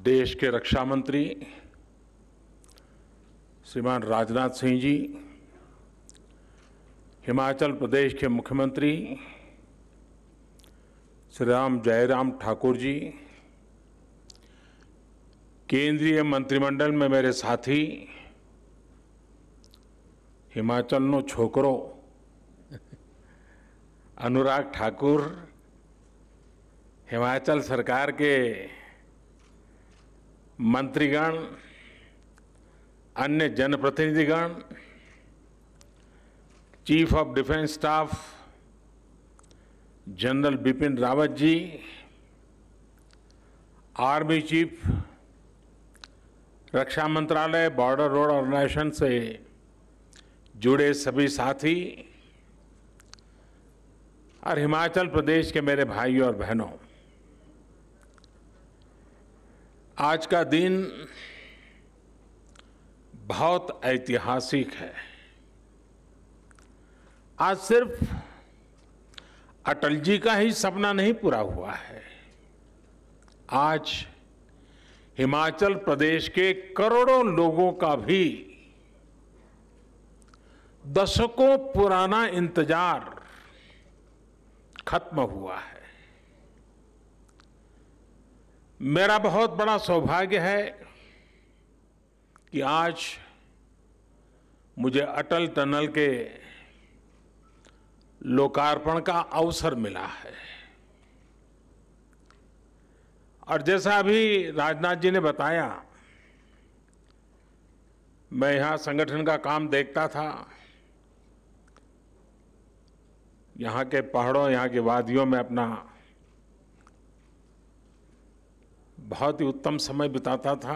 देश के रक्षा मंत्री श्रीमान राजनाथ सिंह जी, हिमाचल प्रदेश के मुख्यमंत्री श्री राम जयराम ठाकुर जी, केंद्रीय मंत्रिमंडल में मेरे साथी हिमाचल नो छोकरो अनुराग ठाकुर, हिमाचल सरकार के मंत्रीगण, अन्य जनप्रतिनिधिगण, chief of defence staff general Bipin Rawat ji, army chief, रक्षा मंत्रालय, बॉर्डर रोड ऑर्गेनाइजेशन से जुड़े सभी साथी और हिमाचल प्रदेश के मेरे भाइयों और बहनों, आज का दिन बहुत ऐतिहासिक है। आज सिर्फ अटल जी का ही सपना नहीं पूरा हुआ है, आज हिमाचल प्रदेश के करोड़ों लोगों का भी दशकों पुराना इंतजार खत्म हुआ है। मेरा बहुत बड़ा सौभाग्य है कि आज मुझे अटल टनल के लोकार्पण का अवसर मिला है। और जैसा अभी राजनाथ जी ने बताया, मैं यहां संगठन का काम देखता था। यहाँ के पहाड़ों, यहाँ की वादियों में अपना बहुत ही उत्तम समय बिताता था।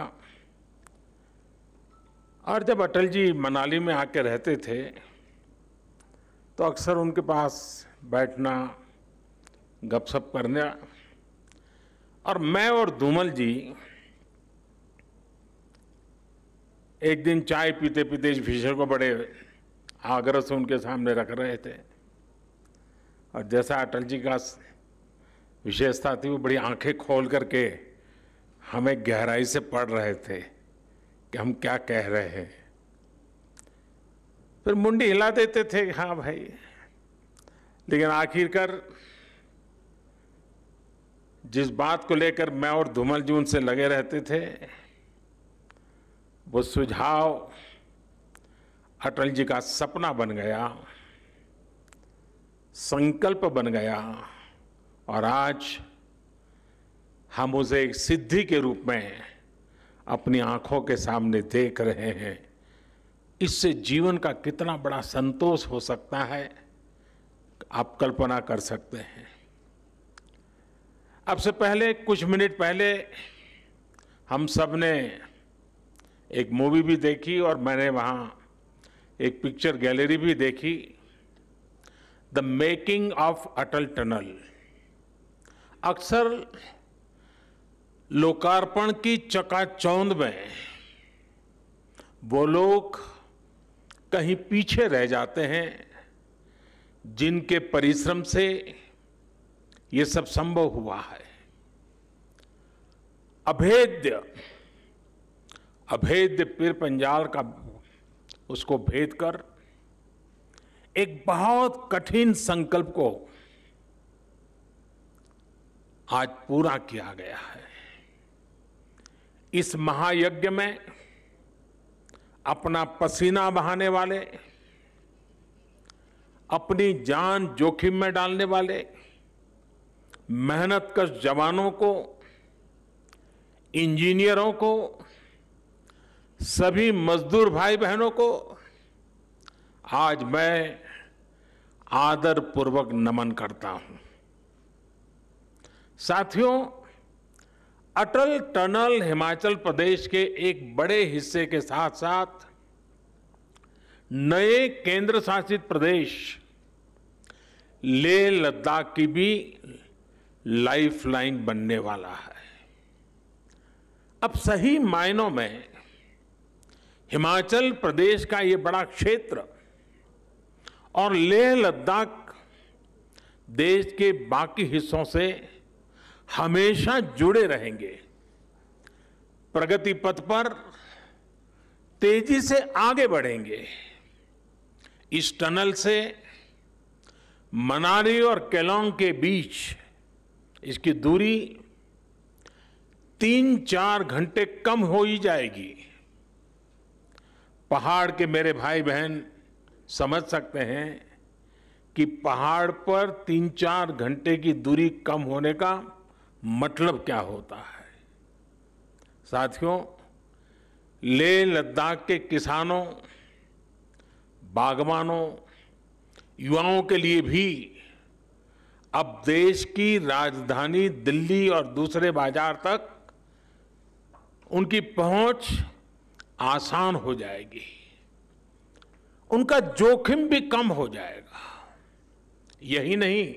और जब अटल जी मनाली में आके रहते थे तो अक्सर उनके पास बैठना, गपशप करना, और मैं और धूमल जी एक दिन चाय पीते पीते इस विषय को बड़े आग्रह से उनके सामने रख रहे थे। और जैसा अटल जी का विशेषता थी, वो बड़ी आंखें खोल करके हमें गहराई से पढ़ रहे थे कि हम क्या कह रहे हैं। फिर मुंडी हिला देते थे, हाँ भाई, लेकिन आखिरकार जिस बात को लेकर मैं और धूमल जी उनसे लगे रहते थे, वो सुझाव अटल जी का सपना बन गया, संकल्प बन गया, और आज हम उसे एक सिद्धि के रूप में अपनी आंखों के सामने देख रहे हैं। इससे जीवन का कितना बड़ा संतोष हो सकता है, आप कल्पना कर सकते हैं। अब से पहले, कुछ मिनट पहले, हम सब ने एक मूवी भी देखी और मैंने वहाँ एक पिक्चर गैलरी भी देखी, the making of Atal tunnel. अक्सर लोकार्पण की चकाचौंध में वो लोग कहीं पीछे रह जाते हैं जिनके परिश्रम से ये सब संभव हुआ है। अभेद्य पीर पंजाल का उसको भेद कर एक बहुत कठिन संकल्प को आज पूरा किया गया है। इस महायज्ञ में अपना पसीना बहाने वाले, अपनी जान जोखिम में डालने वाले मेहनतकश जवानों को, इंजीनियरों को, सभी मजदूर भाई बहनों को आज मैं आदरपूर्वक नमन करता हूं। साथियों, अटल टनल हिमाचल प्रदेश के एक बड़े हिस्से के साथ साथ नए केंद्र शासित प्रदेश लेह लद्दाख की भी लाइफलाइन बनने वाला है। अब सही मायनों में हिमाचल प्रदेश का ये बड़ा क्षेत्र और लेह लद्दाख देश के बाकी हिस्सों से हमेशा जुड़े रहेंगे। प्रगति पथ पर तेजी से आगे बढ़ेंगे। इस टनल से मनाली और केलोंग के बीच इसकी दूरी 3-4 घंटे कम हो ही जाएगी। पहाड़ के मेरे भाई बहन समझ सकते हैं कि पहाड़ पर 3-4 घंटे की दूरी कम होने का मतलब क्या होता है। साथियों, लेह लद्दाख के किसानों, बागवानों, युवाओं के लिए भी अब देश की राजधानी दिल्ली और दूसरे बाजार तक उनकी पहुंच आसान हो जाएगी। उनका जोखिम भी कम हो जाएगा। यही नहीं,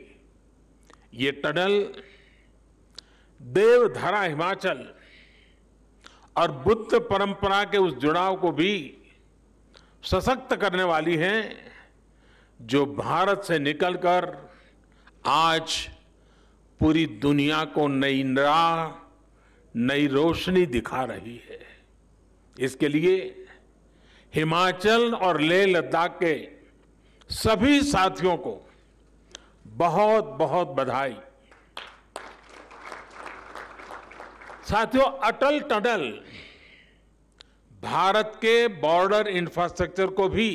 ये टनल देवधारा हिमाचल और बुद्ध परंपरा के उस जुड़ाव को भी सशक्त करने वाली है जो भारत से निकलकर आज पूरी दुनिया को नई राह, नई रोशनी दिखा रही है। इसके लिए हिमाचल और लेह लद्दाख के सभी साथियों को बहुत बहुत बधाई। साथियों, अटल टनल भारत के बॉर्डर इंफ्रास्ट्रक्चर को भी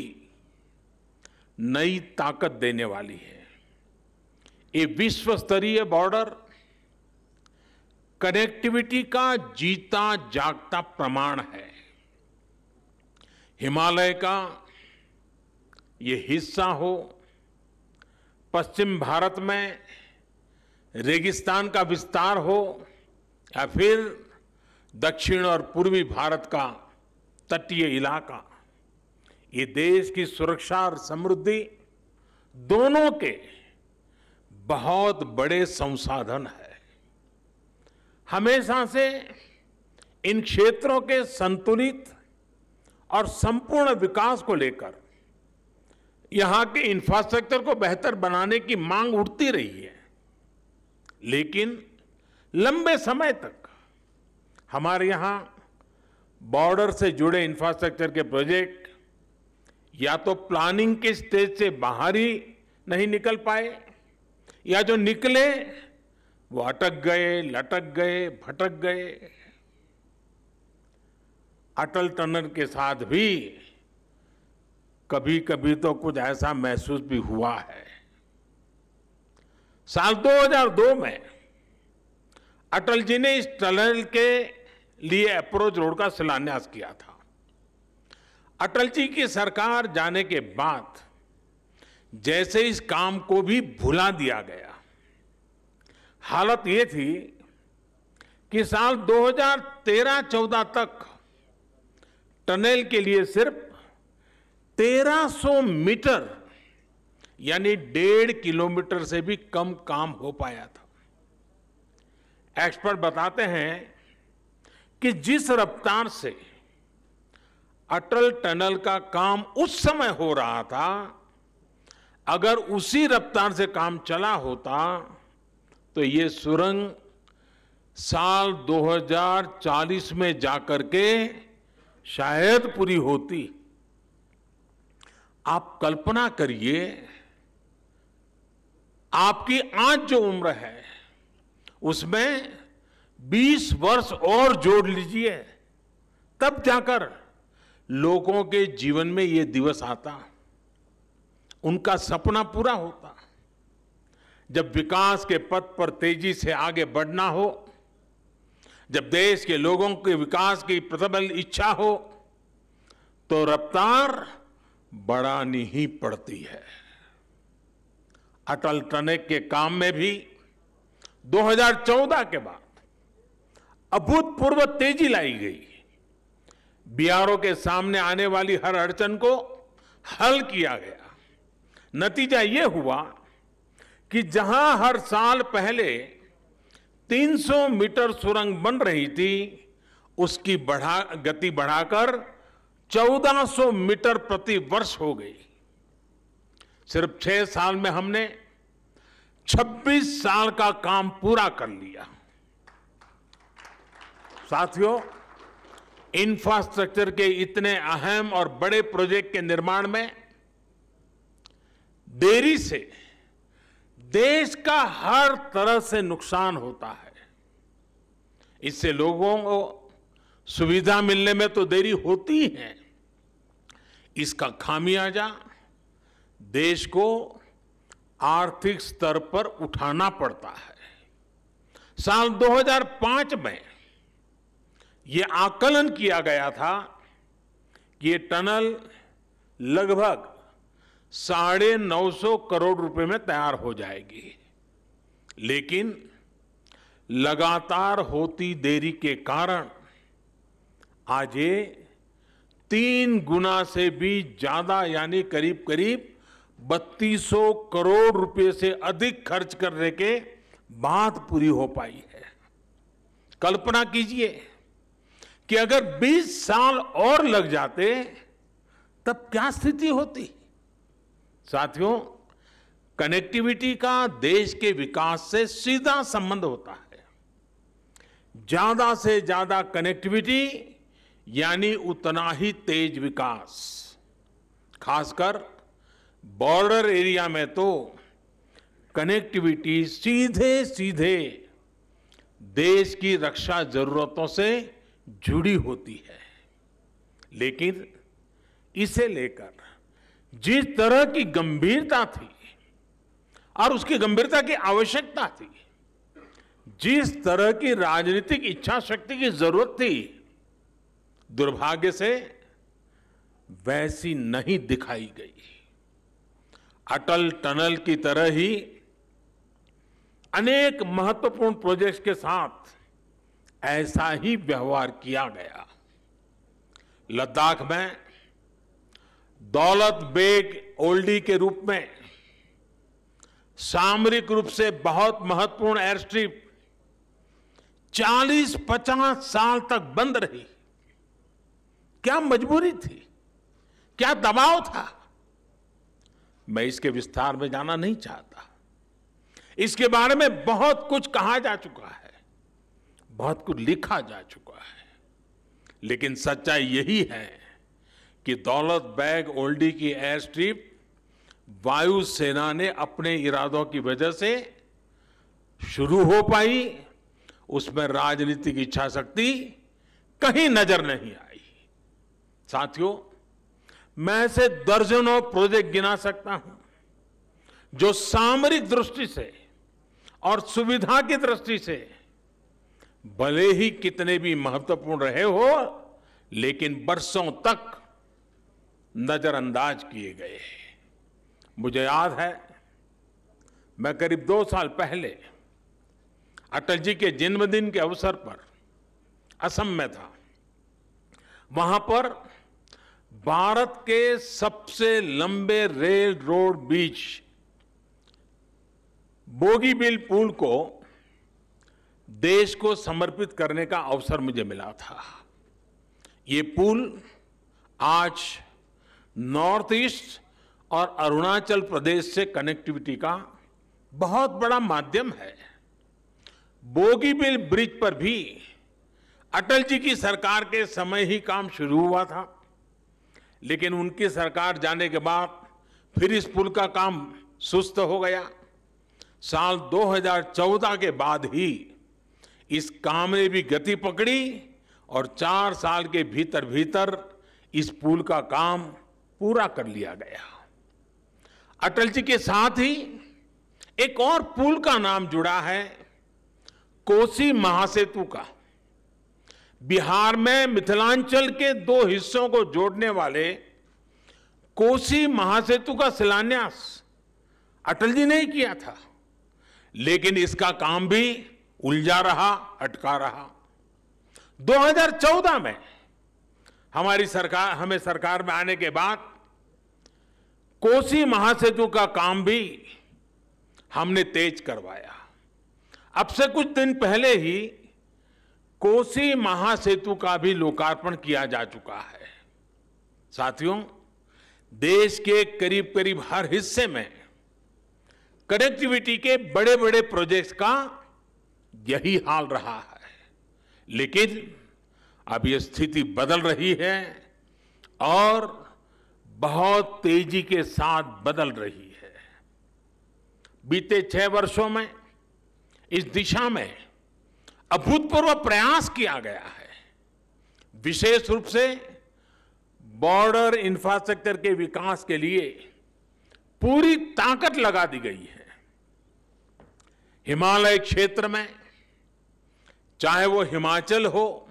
नई ताकत देने वाली है। ये विश्व स्तरीय बॉर्डर कनेक्टिविटी का जीता जागता प्रमाण है। हिमालय का ये हिस्सा हो, पश्चिम भारत में रेगिस्तान का विस्तार हो, या फिर दक्षिण और पूर्वी भारत का तटीय इलाका, ये देश की सुरक्षा और समृद्धि दोनों के बहुत बड़े संसाधन है। हमेशा से इन क्षेत्रों के संतुलित और संपूर्ण विकास को लेकर यहां के इंफ्रास्ट्रक्चर को बेहतर बनाने की मांग उठती रही है, लेकिन लंबे समय तक हमारे यहां बॉर्डर से जुड़े इंफ्रास्ट्रक्चर के प्रोजेक्ट या तो प्लानिंग के स्टेज से बाहर ही नहीं निकल पाए, या जो निकले वो अटक गए, लटक गए, भटक गए। अटल टनल के साथ भी कभी कभी तो कुछ ऐसा महसूस भी हुआ है। साल 2002 में अटल जी ने इस टनल के लिए अप्रोच रोड का शिलान्यास किया था। अटल जी की सरकार जाने के बाद जैसे इस काम को भी भुला दिया गया। हालत ये थी कि साल 2013-14 तक टनल के लिए सिर्फ 1300 मीटर यानी 1.5 किलोमीटर से भी कम काम हो पाया था। एक्सपर्ट बताते हैं कि जिस रफ्तार से अटल टनल का काम उस समय हो रहा था, अगर उसी रफ्तार से काम चला होता तो ये सुरंग साल 2040 में जाकर के शायद पूरी होती। आप कल्पना करिए, आपकी आज जो उम्र है उसमें 20 वर्ष और जोड़ लीजिए, तब जाकर लोगों के जीवन में ये दिवस आता, उनका सपना पूरा होता। जब विकास के पथ पर तेजी से आगे बढ़ना हो, जब देश के लोगों के विकास की प्रबल इच्छा हो, तो रफ्तार बढ़ानी ही पड़ती है। अटल टनल के काम में भी 2014 के बाद अभूतपूर्व तेजी लाई गई। बीआरओ के सामने आने वाली हर अड़चन को हल किया गया। नतीजा ये हुआ कि जहां हर साल पहले 300 मीटर सुरंग बन रही थी, उसकी गति बढ़ाकर 1400 मीटर प्रति वर्ष हो गई। सिर्फ 6 साल में हमने 26 साल का काम पूरा कर लिया। साथियों, इंफ्रास्ट्रक्चर के इतने अहम और बड़े प्रोजेक्ट के निर्माण में देरी से देश का हर तरह से नुकसान होता है। इससे लोगों को सुविधा मिलने में तो देरी होती है, इसका खामियाजा देश को आर्थिक स्तर पर उठाना पड़ता है। साल 2005 में यह आकलन किया गया था कि ये टनल लगभग 950 करोड़ रुपए में तैयार हो जाएगी, लेकिन लगातार होती देरी के कारण आज ये 3 गुना से भी ज्यादा यानी करीब करीब 3200 करोड़ रुपए से अधिक खर्च करने के बाद पूरी हो पाई है। कल्पना कीजिए कि अगर 20 साल और लग जाते तब क्या स्थिति होती। साथियों, कनेक्टिविटी का देश के विकास से सीधा संबंध होता है। ज्यादा से ज्यादा कनेक्टिविटी यानी उतना ही तेज विकास। खासकर बॉर्डर एरिया में तो कनेक्टिविटी सीधे सीधे देश की रक्षा जरूरतों से जुड़ी होती है। लेकिन इसे लेकर जिस तरह की गंभीरता थी और उसकी गंभीरता की आवश्यकता थी, जिस तरह की राजनीतिक इच्छा शक्ति की जरूरत थी, दुर्भाग्य से वैसी नहीं दिखाई गई। अटल टनल की तरह ही अनेक महत्वपूर्ण प्रोजेक्ट्स के साथ ऐसा ही व्यवहार किया गया। लद्दाख में दौलत बेग ओल्डी के रूप में सामरिक रूप से बहुत महत्वपूर्ण एयर स्ट्रिप 40-50 साल तक बंद रही। क्या मजबूरी थी, क्या दबाव था, मैं इसके विस्तार में जाना नहीं चाहता। इसके बारे में बहुत कुछ कहा जा चुका है, बहुत कुछ लिखा जा चुका है, लेकिन सच्चाई यही है कि दौलत बेग ओल्डी की एयर स्ट्रिप वायुसेना ने अपने इरादों की वजह से शुरू हो पाई, उसमें राजनीतिक इच्छा शक्ति कहीं नजर नहीं आई। साथियों, मैं ऐसे दर्जनों प्रोजेक्ट गिना सकता हूं जो सामरिक दृष्टि से और सुविधा की दृष्टि से भले ही कितने भी महत्वपूर्ण रहे हो, लेकिन बरसों तक नजरअंदाज किए गए। मुझे याद है, मैं करीब 2 साल पहले अटल जी के जन्मदिन के अवसर पर असम में था। वहां पर भारत के सबसे लंबे रेल रोड ब्रिज बोगीबील पुल को देश को समर्पित करने का अवसर मुझे मिला था। ये पुल आज नॉर्थ ईस्ट और अरुणाचल प्रदेश से कनेक्टिविटी का बहुत बड़ा माध्यम है। बोगीबील ब्रिज पर भी अटल जी की सरकार के समय ही काम शुरू हुआ था, लेकिन उनकी सरकार जाने के बाद फिर इस पुल का काम सुस्त हो गया। साल 2014 के बाद ही इस काम ने भी गति पकड़ी और 4 साल के भीतर भीतर इस पुल का काम पूरा कर लिया गया। अटल जी के साथ ही एक और पुल का नाम जुड़ा है, कोसी महासेतु का। बिहार में मिथिलांचल के 2 हिस्सों को जोड़ने वाले कोसी महासेतु का शिलान्यास अटल जी ने ही किया था, लेकिन इसका काम भी उलझा रहा, अटका रहा। 2014 में हमें सरकार में आने के बाद कोसी महासेतु का काम भी हमने तेज करवाया। अब से कुछ दिन पहले ही कोसी महासेतु का भी लोकार्पण किया जा चुका है। साथियों, देश के करीब करीब हर हिस्से में कनेक्टिविटी के बड़े बड़े प्रोजेक्ट्स का यही हाल रहा है, लेकिन अब ये स्थिति बदल रही है और बहुत तेजी के साथ बदल रही है। बीते 6 वर्षों में इस दिशा में अभूतपूर्व प्रयास किया गया है। विशेष रूप से बॉर्डर इंफ्रास्ट्रक्चर के विकास के लिए पूरी ताकत लगा दी गई है। हिमालय क्षेत्र में चाहे वो हिमाचल हो,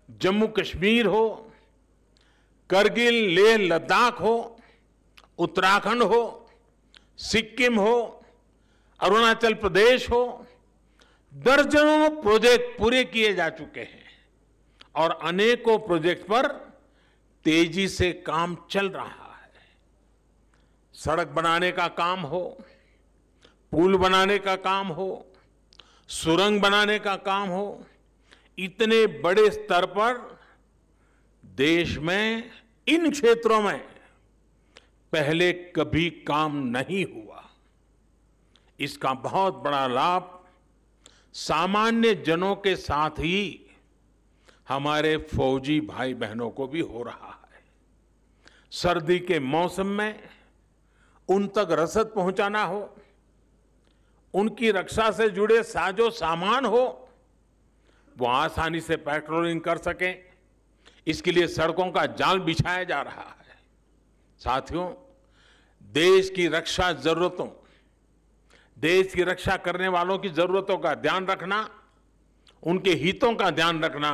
जम्मू कश्मीर हो, करगिल लेह लद्दाख हो, उत्तराखंड हो, सिक्किम हो, अरुणाचल प्रदेश हो, दर्जनों प्रोजेक्ट पूरे किए जा चुके हैं और अनेकों प्रोजेक्ट पर तेजी से काम चल रहा है। सड़क बनाने का काम हो, पुल बनाने का काम हो, सुरंग बनाने का काम हो, इतने बड़े स्तर पर देश में इन क्षेत्रों में पहले कभी काम नहीं हुआ। इसका बहुत बड़ा लाभ सामान्य जनों के साथ ही हमारे फौजी भाई बहनों को भी हो रहा है। सर्दी के मौसम में उन तक रसद पहुंचाना हो, उनकी रक्षा से जुड़े साजो सामान हो, वो आसानी से पेट्रोलिंग कर सकें, इसके लिए सड़कों का जाल बिछाया जा रहा है। साथियों, देश की रक्षा जरूरतों, देश की रक्षा करने वालों की जरूरतों का ध्यान रखना, उनके हितों का ध्यान रखना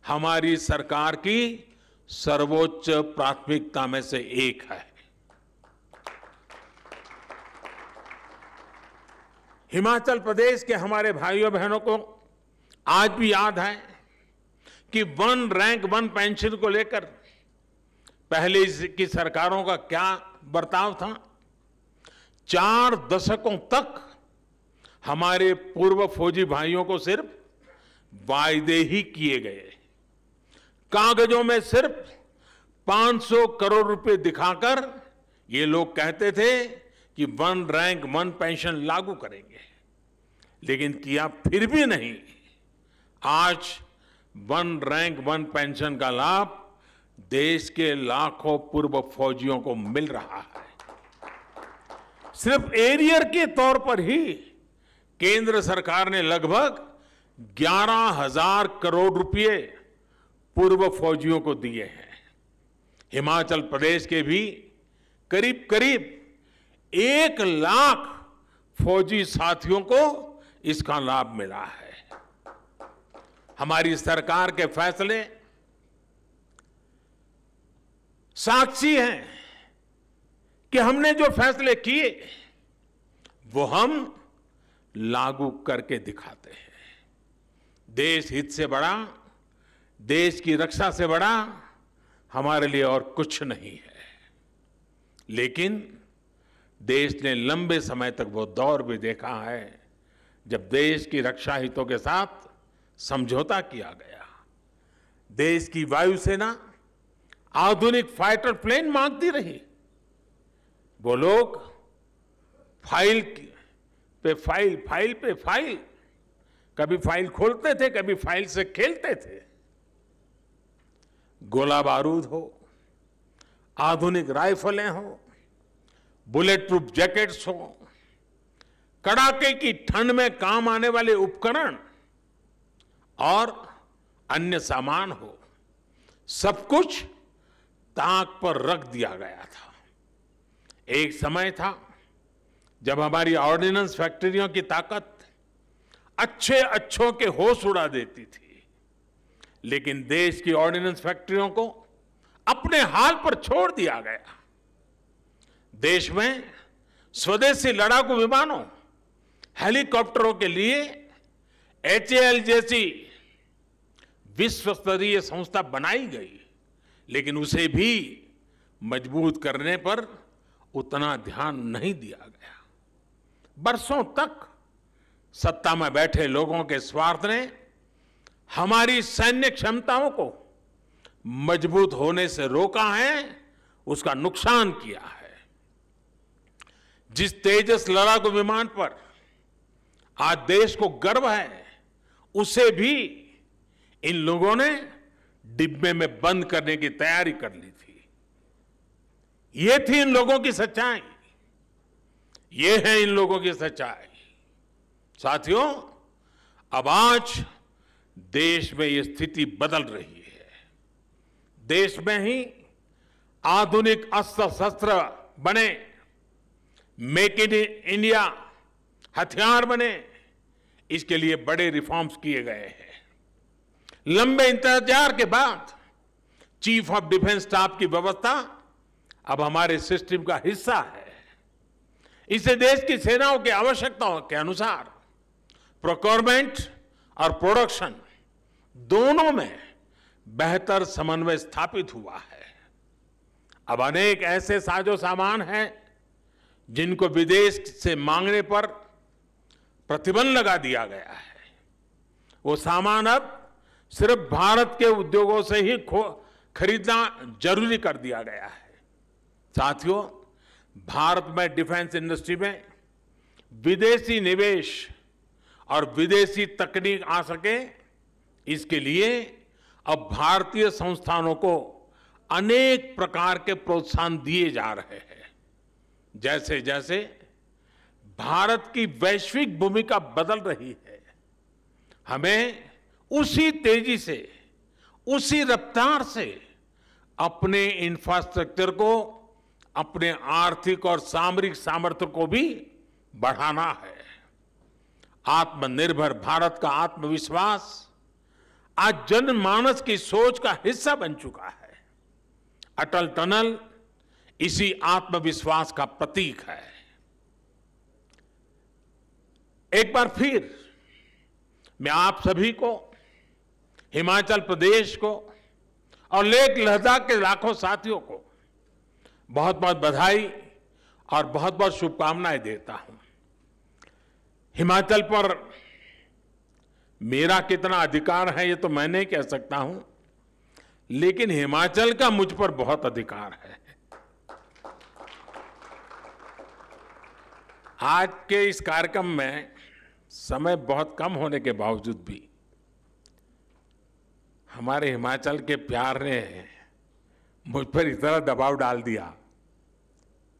हमारी सरकार की सर्वोच्च प्राथमिकता में से एक है। हिमाचल प्रदेश के हमारे भाइयों बहनों को आज भी याद है कि 1 रैंक 1 पेंशन को लेकर पहले की सरकारों का क्या बर्ताव था। 4 दशकों तक हमारे पूर्व फौजी भाइयों को सिर्फ वायदे ही किए गए, कागजों में सिर्फ 500 करोड़ रुपए दिखाकर ये लोग कहते थे कि 1 रैंक 1 पेंशन लागू करेंगे, लेकिन किया फिर भी नहीं। आज 1 रैंक 1 पेंशन का लाभ देश के लाखों पूर्व फौजियों को मिल रहा है। सिर्फ एरियर के तौर पर ही केंद्र सरकार ने लगभग 11,000 करोड़ रुपए पूर्व फौजियों को दिए हैं। हिमाचल प्रदेश के भी करीब करीब 1 लाख फौजी साथियों को इसका लाभ मिला है। हमारी सरकार के फैसले साक्षी हैं कि हमने जो फैसले किए वो हम लागू करके दिखाते हैं। देश हित से बड़ा, देश की रक्षा से बड़ा हमारे लिए और कुछ नहीं है। लेकिन देश ने लंबे समय तक वो दौर भी देखा है जब देश की रक्षा हितों के साथ समझौता किया गया। देश की वायुसेना आधुनिक फाइटर प्लेन मांगती रही। वो लोग फाइल पे फाइल, फाइल पे फाइल, कभी फाइल खोलते थे, कभी फाइल से खेलते थे। गोला बारूद हो, आधुनिक राइफलें हो, बुलेट प्रूफ जैकेट्स हो, कड़ाके की ठंड में काम आने वाले उपकरण और अन्य सामान हो, सब कुछ ताक पर रख दिया गया था। एक समय था जब हमारी ऑर्डिनेंस फैक्ट्रियों की ताकत अच्छों के होश उड़ा देती थी, लेकिन देश की ऑर्डिनेंस फैक्ट्रियों को अपने हाल पर छोड़ दिया गया। देश में स्वदेशी लड़ाकू विमानों, हेलीकॉप्टरों के लिए HAL जैसी विश्व स्तरीय संस्था बनाई गई, लेकिन उसे भी मजबूत करने पर उतना ध्यान नहीं दिया गया। बरसों तक सत्ता में बैठे लोगों के स्वार्थ ने हमारी सैन्य क्षमताओं को मजबूत होने से रोका है, उसका नुकसान किया है। जिस तेजस लड़ाकू विमान पर आज देश को गर्व है, उसे भी इन लोगों ने डिब्बे में बंद करने की तैयारी कर ली थी। ये थी इन लोगों की सच्चाई, ये है इन लोगों की सच्चाई। साथियों, अब आज देश में ये स्थिति बदल रही है। देश में ही आधुनिक अस्त्र शस्त्र बने, मेक इन इंडिया हथियार बने, इसके लिए बड़े रिफॉर्म्स किए गए हैं। लंबे इंतजार के बाद चीफ ऑफ डिफेंस स्टाफ की व्यवस्था अब हमारे सिस्टम का हिस्सा है। इसे देश की सेनाओं की आवश्यकताओं के अनुसार प्रोक्योरमेंट और प्रोडक्शन दोनों में बेहतर समन्वय स्थापित हुआ है। अब अनेक ऐसे साजो सामान हैं जिनको विदेश से मांगने पर प्रतिबंध लगा दिया गया है। वो सामान अब सिर्फ भारत के उद्योगों से ही खरीदना जरूरी कर दिया गया है। साथियों, भारत में डिफेंस इंडस्ट्री में विदेशी निवेश और विदेशी तकनीक आ सके, इसके लिए अब भारतीय संस्थानों को अनेक प्रकार के प्रोत्साहन दिए जा रहे हैं। जैसे जैसे भारत की वैश्विक भूमिका बदल रही है, हमें उसी तेजी से, उसी रफ्तार से अपने इंफ्रास्ट्रक्चर को, अपने आर्थिक और सामरिक सामर्थ्य को भी बढ़ाना है। आत्मनिर्भर भारत का आत्मविश्वास आज जनमानस की सोच का हिस्सा बन चुका है। अटल टनल इसी आत्मविश्वास का प्रतीक है। एक बार फिर मैं आप सभी को, हिमाचल प्रदेश को और लेह लद्दाख के लाखों साथियों को बहुत बहुत बधाई और बहुत बहुत शुभकामनाएं देता हूं। हिमाचल पर मेरा कितना अधिकार है ये तो मैं नहीं कह सकता हूं, लेकिन हिमाचल का मुझ पर बहुत अधिकार है। आज के इस कार्यक्रम में समय बहुत कम होने के बावजूद भी हमारे हिमाचल के प्यार ने मुझ पर इतना दबाव डाल दिया,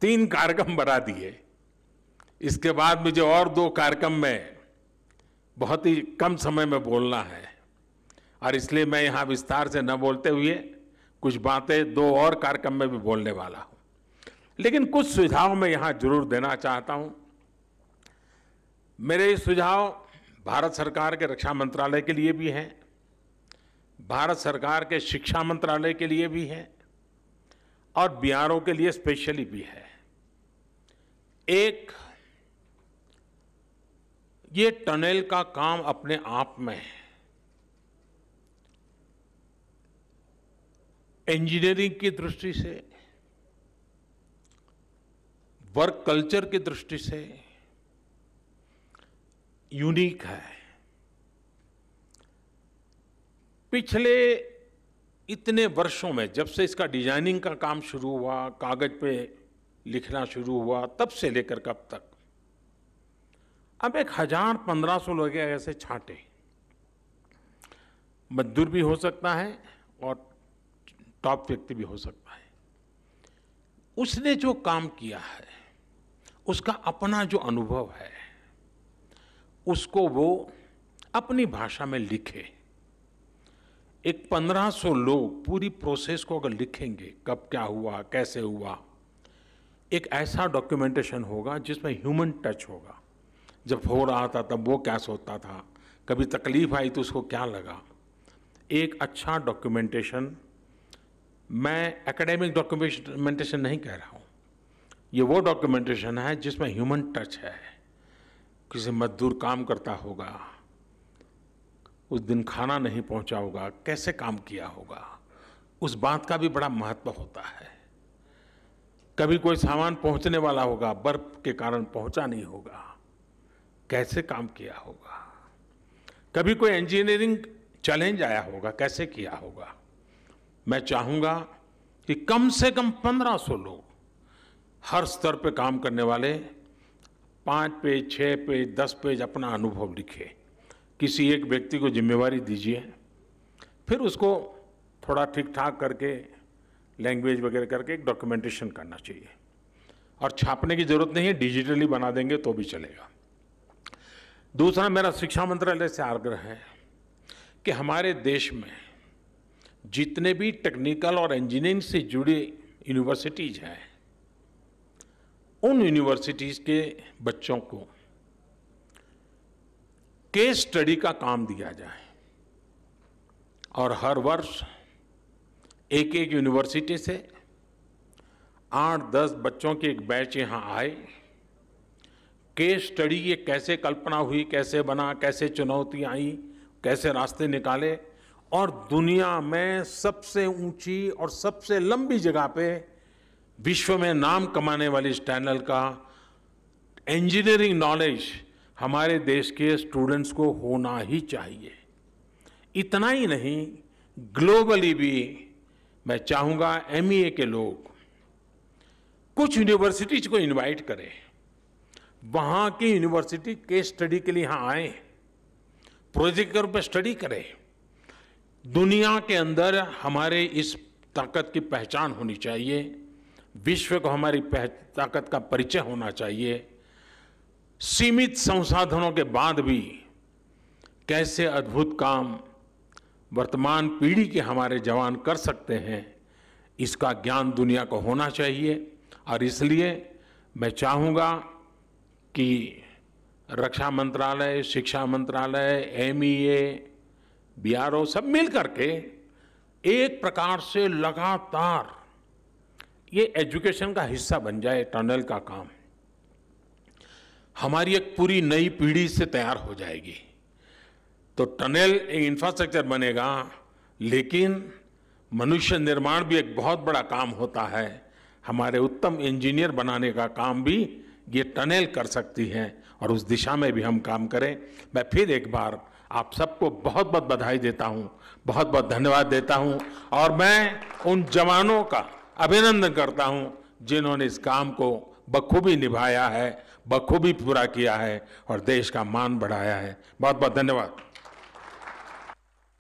3 कार्यक्रम बना दिए। इसके बाद मुझे और 2 कार्यक्रम में बहुत ही कम समय में बोलना है और इसलिए मैं यहाँ विस्तार से न बोलते हुए कुछ बातें 2 और कार्यक्रम में भी बोलने वाला हूँ। लेकिन कुछ सुझाव मैं यहाँ जरूर देना चाहता हूँ। मेरे सुझाव भारत सरकार के रक्षा मंत्रालय के लिए भी हैं, भारत सरकार के शिक्षा मंत्रालय के लिए भी है और बीआरओ के लिए स्पेशली भी है। एक, ये टनल का काम अपने आप में इंजीनियरिंग की दृष्टि से, वर्क कल्चर की दृष्टि से यूनिक है। पिछले इतने वर्षों में, जब से इसका डिजाइनिंग का काम शुरू हुआ, कागज पे लिखना शुरू हुआ, तब से लेकर कब तक, अब 1000-1500 लोग ऐसे छांटे, मजदूर भी हो सकता है और टॉप व्यक्ति भी हो सकता है। उसने जो काम किया है, उसका अपना जो अनुभव है, उसको वो अपनी भाषा में लिखे। एक 1500 लोग पूरी प्रोसेस को अगर लिखेंगे, कब क्या हुआ, कैसे हुआ, एक ऐसा डॉक्यूमेंटेशन होगा जिसमें ह्यूमन टच होगा। जब हो रहा था तब वो क्या सोचता था, कभी तकलीफ आई तो उसको क्या लगा। एक अच्छा डॉक्यूमेंटेशन, मैं एकेडमिक डॉक्यूमेंटेशन नहीं कह रहा हूँ, ये वो डॉक्यूमेंटेशन है जिसमें ह्यूमन टच है। किसी मजदूर काम करता होगा, उस दिन खाना नहीं पहुंचा होगा, कैसे काम किया होगा, उस बात का भी बड़ा महत्व होता है। कभी कोई सामान पहुंचने वाला होगा, बर्फ के कारण पहुंचा नहीं होगा, कैसे काम किया होगा। कभी कोई इंजीनियरिंग चैलेंज आया होगा, कैसे किया होगा। मैं चाहूंगा कि कम से कम 1500 लोग, हर स्तर पे काम करने वाले, 5 पेज, 6 पेज, 10 पेज अपना अनुभव लिखे। किसी एक व्यक्ति को जिम्मेवारी दीजिए फिर उसको थोड़ा ठीक ठाक करके लैंग्वेज वगैरह करके एक डॉक्यूमेंटेशन करना चाहिए। और छापने की जरूरत नहीं है, डिजिटली बना देंगे तो भी चलेगा। दूसरा, मेरा शिक्षा मंत्रालय से आग्रह है कि हमारे देश में जितने भी टेक्निकल और इंजीनियरिंग से जुड़ी यूनिवर्सिटीज हैं, उन यूनिवर्सिटीज के बच्चों को केस स्टडी का काम दिया जाए और हर वर्ष एक एक यूनिवर्सिटी से 8-10 बच्चों की एक बैच यहाँ आए। केस स्टडी ये कैसे कल्पना हुई, कैसे बना, कैसे चुनौतियाँ आई, कैसे रास्ते निकाले, और दुनिया में सबसे ऊंची और सबसे लंबी जगह पे विश्व में नाम कमाने वाली इस टनल का इंजीनियरिंग नॉलेज हमारे देश के स्टूडेंट्स को होना ही चाहिए। इतना ही नहीं, ग्लोबली भी मैं चाहूँगा एमईए के लोग कुछ यूनिवर्सिटीज को इनवाइट करें, वहाँ की यूनिवर्सिटी केस स्टडी के लिए यहाँ आए, प्रोजेक्ट के रूप में स्टडी करें। दुनिया के अंदर हमारे इस ताकत की पहचान होनी चाहिए, विश्व को हमारी ताकत का परिचय होना चाहिए। सीमित संसाधनों के बाद भी कैसे अद्भुत काम वर्तमान पीढ़ी के हमारे जवान कर सकते हैं, इसका ज्ञान दुनिया को होना चाहिए। और इसलिए मैं चाहूँगा कि रक्षा मंत्रालय, शिक्षा मंत्रालय, एमईए, बीआरओ सब मिल करके एक प्रकार से लगातार ये एजुकेशन का हिस्सा बन जाए। टनल का काम हमारी एक पूरी नई पीढ़ी से तैयार हो जाएगी। तो टनल एक इंफ्रास्ट्रक्चर बनेगा, लेकिन मनुष्य निर्माण भी एक बहुत बड़ा काम होता है। हमारे उत्तम इंजीनियर बनाने का काम भी ये टनल कर सकती हैं, और उस दिशा में भी हम काम करें। मैं फिर एक बार आप सबको बहुत बहुत बधाई देता हूं, बहुत बहुत धन्यवाद देता हूं, और मैं उन जवानों का अभिनंदन करता हूं जिन्होंने इस काम को बखूबी निभाया है, बखूबी पूरा किया है और देश का मान बढ़ाया है। बहुत बहुत धन्यवाद।